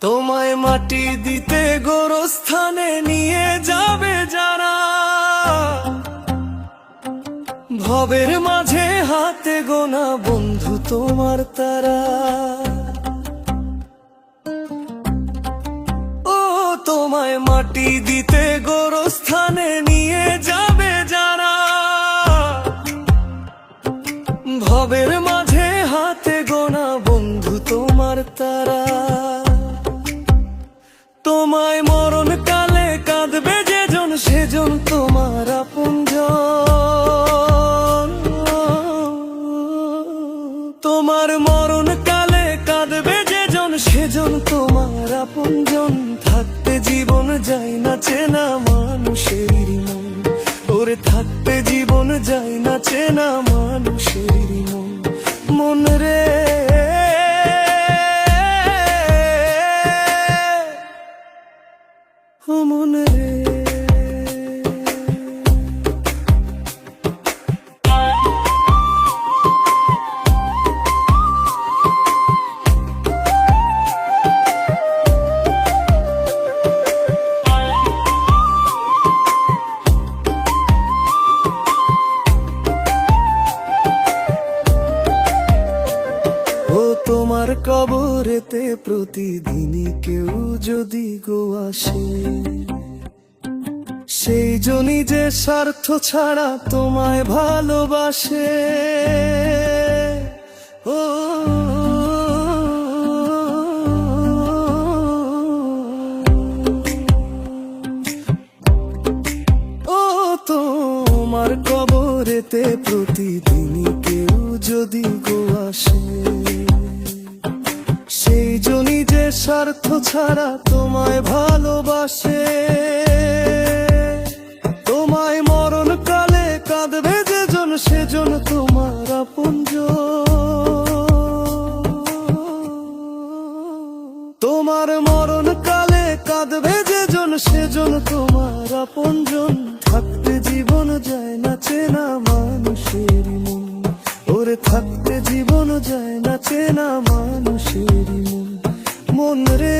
তোমায় মাটি দিতে গোরস্থানে নিয়ে যাবে যারা, ভবের মাঝে হাতে গোনা বন্ধু তোমার তারা। ও তোমায় মাটি দিতে গোরস্থানে নিয়ে যাবে যারা, ভবের মাঝে হাতে গোনা বন্ধু তোমার তারা। তোমায় মরণ কালে কাঁদবে যেজন সেজন তোমার আপনজন। তোমার মরণ কালে কাঁদবে যেজন সেজন তোমার আপনজন। থাকতে জীবন যায় না চেনা মানুষের মন, ওরে থাকতে জীবন যায় না চেনা মানুষের মন। মন রে মন রে। ও তোমার কবরেতে প্রতিদিনই কেউ যদি গো আসে, সেই জনই যে স্বার্থ ছাড়া তোমায় ভালোবাসে। ও ও তোমার কবরেতে প্রতিদিনই কেউ যদি গো আসে, সেই জনই যে স্বার্থ ছাড়া তোমায় ভালোবাসে। তোমায় মরণ কালে কাঁদবে যেজন সেজন তোমার আপনজন। তোমার মরণ কালে কাঁদবে যেজন সেজন তোমার আপনজন। থাকতে জীবন যায় না চেনা মানুষের মন, ওরে থাকতে জীবন যায় না চেনা মানুষের মন। মন রে